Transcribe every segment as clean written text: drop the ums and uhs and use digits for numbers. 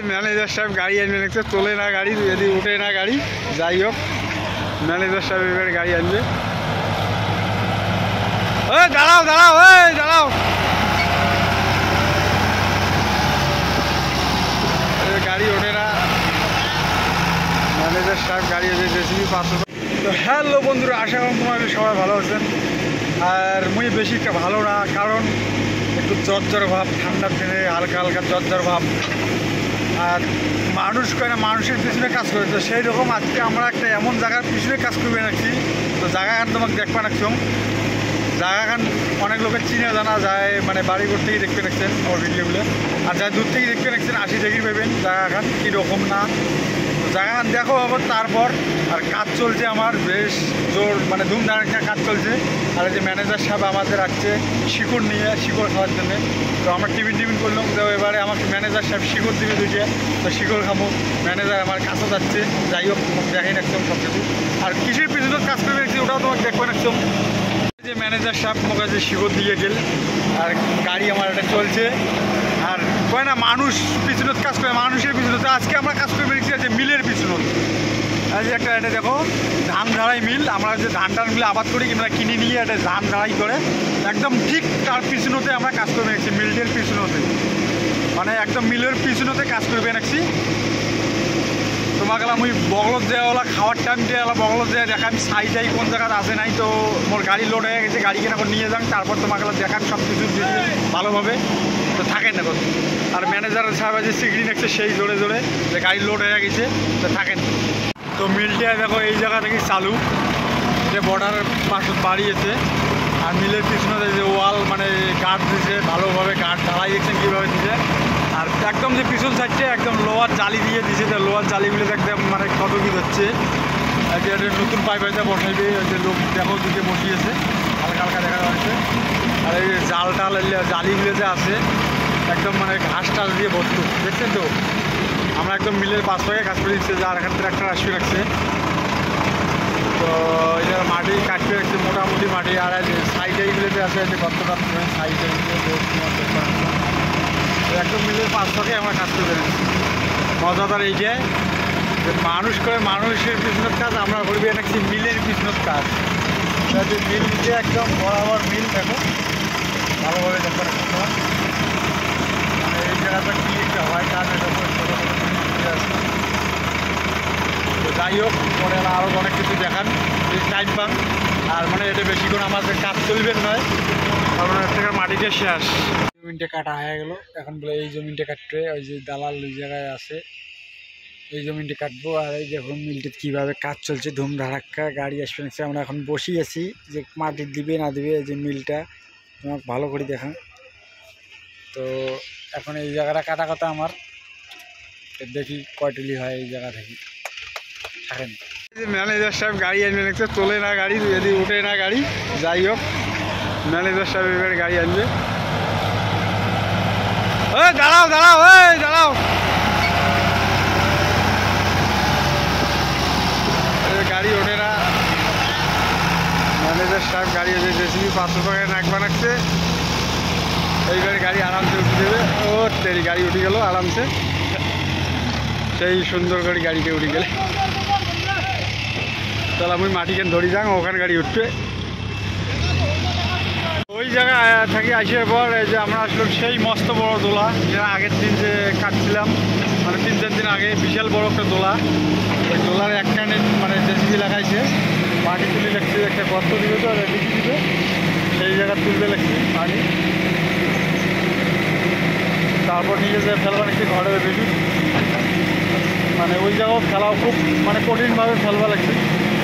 Manager সাহেব গাড়ি আনবে দেখতে, তোলে না গাড়ি, যদি উঠে না গাড়ি। যাই হোক, ম্যানেজার সাহেব এবার গাড়ি আনবে। দাঁড়াও দাঁড়াও, দাঁড়াও, গাড়ি ওঠে না। ম্যানেজার সাহেব গাড়ি আছে জেসিবি 500। তো হ্যালো বন্ধুরা, আশা করি তোমাদের সবাই ভালো আছেন। আর মুই বেশি ভালো না, কারণ একটু জ্বর ভাব, ঠান্ডার দিনে হালকা হালকা জ্বর ভাব। আর মানুষ করে না, মানুষের পিছনে কাজ করে। তো সেই রকম আজকে আমরা একটা এমন জায়গার পিছনে কাজ করবে নাকি। তো জায়গাখান তোমাকে দেখবা রাখছম। জায়গাখান অনেক লোকের চিনে জানা যায়, মানে বাড়ি ঘর থেকেই দেখতে রাখছেন ওর ভিডিওগুলো। আর যারা দূর থেকে দেখতে রাখছেন 80 ডিগ্রি পাবেন জায়গাখান কীরকম না। জায়গাখান দেখো আবার তারপর। আর কাজ চলছে আমার বেশ জোর, মানে ধুমধারাক্কা কাজ চলছে। আর এই যে ম্যানেজার সাহেব আমাদের রাখছে শিকড় নিয়ে, শিকড় খাওয়ার জন্যে। তো আমরা টিফিন করলাম, তো এবারে আমাকে ম্যানেজার সাহেব শিকড় দিবে দুইটা। তো শিকড় খাবো, ম্যানেজার আমার কাছে যাচ্ছে। যাই হোক, দেখাই রাখতাম সব কিছু। আর কিসের পিছনে কাজ করবে রাখছি ওটাও তোমাকে দেখবে রাখতাম। যে ম্যানেজার সাহেব আমার কাছে শিকড় দিয়ে গেল, আর গাড়ি আমার এটা চলছে। আর কয় না, মানুষ পিছনত কাজ করে, মানুষের পিছনে। আজকে আমরা কাজ করে বেরিয়েছি যে মিলের পিছনত। এই যে একটা এটা দেখো, ধান ঝাড়াই মিল। আমরা যে ধান মিলে আবাদ করি, কিংবা কিনে নিয়ে এটা ধান ঝাড়াই করে একদম ঠিক তার পিছনতে আমরা কাজ করে বেরিয়েছি, মিলটের পিছনতে। মানে একদম মিলের পিছনতে কাজ করে বেরিয়েছি। তোমাকে আমি বগলত দেওয়ালা খাওয়ার টাইম দেওয়ালা বগলত দেওয়া দেখাম সাইডাই কোন জায়গায় আসে নাই। তো মোর গাড়ি লোড হয়ে গেছে, গাড়ি কেন নিয়ে যান, তারপর তোমাকে দেখান সব কিছু ভালোভাবে। তো থাকেন না। আর ম্যানেজার সাহেব যে সিগড়ি নেছে সেই জোরে জোরে যে গাড়ি লোড হয়ে গেছে, তো থাকেন। তো মিলটা দেখো এই জায়গা থেকে চালু, যে বর্ডারের পাশে বাড়িয়েছে। আর মিলের পিছনে যে ওয়াল, মানে গার্ড দিয়েছে ভালোভাবে, গার্ড ঢালাই দিয়েছেন কীভাবে দিয়েছে। আর একদম যে পিছন সাইডটা একদম লোহার জালি দিয়ে দিয়েছে। তো লোহার জালিগুলো একদম মানে কত কী হচ্ছে। যে একটা নতুন পাইপ আছে বসাইবে, যে লোক দেখো দিকে বসিয়েছে, হালকা হালকা দেখা যাচ্ছে। আর এই জাল টাল জালিগুলো যে আছে একদম মানে ঘাস টাস দিয়ে ভর্তি, দেখছেন তো। আমরা একদম মিলের পাশ থেকে কাজ করে দিচ্ছে, যার এখান থেকে একটা আসবে রাখছে। তো এটা মাটি কাটতে রাখছে, মোটামুটি মাটি। আর সাইড এইগুলোতে আছে যে কতটা সাইড একদম মিলের পাশ থেকে আমরা কাজ করে বেরোচ্ছি। মজাদার এই যে মানুষ করে মানুষের পিছনের কাজ, আমরা করবি নাকি মিলের পিছনের কাজ। মিল যে একদম বরাবর মিল, দেখো ভালোভাবে দেখতে রাখতে। মানে এই জায়গাটা কি একটা হয় কাজ, এটা ছোটো ছোটো আছে। তো যাই হোক, পরে আরও অনেক কিছু দেখান এই টাইম পান। আর মানে এটা বেশি করে আমাদের কাজ চলবেন নয়, কারণ এর থেকে মাটিতে শেষ। জমিনটা কাটা হয়ে গেল, এখন বলে এই জমিনটা কাটবে। ওই যে দালাল ওই জায়গায় আছে, এই জমিনটা কাটবো। আর এই দেখুন মিলটিতে কীভাবে কাজ চলছে, ধুমধারাক্কা গাড়ি আসবে। আমরা এখন বসেই আছি যে মাটি দিবে না দিবে। এই যে মিলটা তোমাকে ভালো করে দেখা। তো এখন এই জায়গাটা কাটা কথা আমার, দেখি কয়টুলি হয় এই জায়গা থেকে। থাকেন। ম্যানেজার সাহেব গাড়ি আনবে দেখতে, তোলে না গাড়ি, যদি উঠে না গাড়ি। যাই হোক, ম্যানেজার সাহেব এবার গাড়ি আনবে। দাঁড়াও দাঁড়াও, দাঁড়াও, গাড়ি ওঠে না। ম্যানেজার সাহেব গাড়ি আছে জেসিবি 500 টাকায় নাক বানাচ্ছে। এইবারে গাড়ি আরামসে উঠে দেবে। ও তেরি গাড়ি উঠে গেল আরামসে, সেই সুন্দর করে গাড়িতে উঠে গেলে। তাহলে আমি মাটিকে ধরি যাং, ওখানে গাড়ি উঠবে। ওই জায়গায় থাকি আসার পর এই যে আমরা আসলাম সেই মস্ত বড় দোলা, যেটা আগের দিন যে কাটছিলাম, মানে 3-4 দিন আগে। বিশাল বড় একটা দোলা। ওই দোলার একখানে মানে জেসিবি লাগাইছে, মাটি তুলে লাগছে, একটা গর্ত দিবে তো রেডি দিবে, সেই জায়গা তুলতে লাগছে পানি। তারপর নিয়ে যে ফেলবা লাগছে ঘরের বেশি, মানে ওই জায়গাও ফেলাও খুব মানে কঠিনভাবে ফেলবা লাগছে।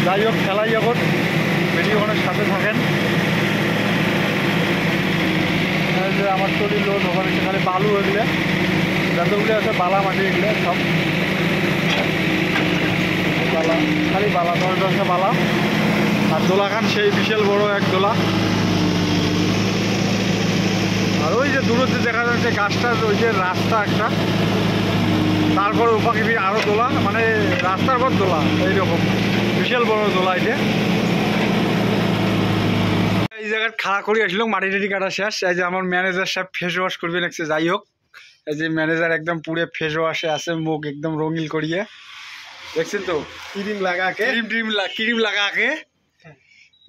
যাই হোক, ফেলাই এখন ভিডিওখানের সাথে থাকেন। যে আমার টলি লোড ওখানে খালি বালু হয়ে গেলে, যতগুলো আছে বালা মাটি এগুলো সব বালা, খালি বালা, 10 বালা। আর দোলাখান সেই বিশাল বড় এক দোলা। আর ওই যে দূরত্বে দেখা যাচ্ছে গাছটা, ওই যে রাস্তা একটা, তারপর উপাকি আরও দোলা, মানে রাস্তার পর দোলা, এইরকম বিশাল বড় দোলা। এই জায়গায় খাড়া করে আসলো, মাটি টাটি কাটা শেষ। এই যে আমার ম্যানেজার সাহেব ফেস ওয়াশ করবে লাগছে। যাই হোক, এই যে ম্যানেজার একদম পুরে ফেস ওয়াশে আছে, মুখ একদম রঙিল করিয়ে, দেখছেন তো ক্রিম লাগাকে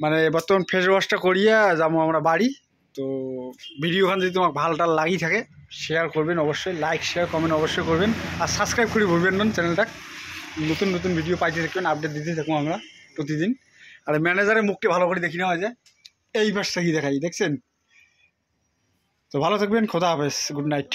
মানে বর্তমান ফেস ওয়াশটা করিয়ে যাবো আমরা বাড়ি। তো ভিডিওখান যদি তোমার ভালোটা লাগি থাকে শেয়ার করবেন অবশ্যই, লাইক শেয়ার কমেন্ট অবশ্যই করবেন, আর সাবস্ক্রাইব করে ভুলবেন না চ্যানেলটা। নতুন নতুন ভিডিও পাইতে থাকবেন, আপডেট দিতে থাকুন আমরা প্রতিদিন। আর ম্যানেজারের মুখকে ভালো করে দেখি নেওয়া যায়, এই পাশটা কি দেখাই দেখছেন। তো ভালো থাকবেন, খোদা হাফেজ, গুড নাইট।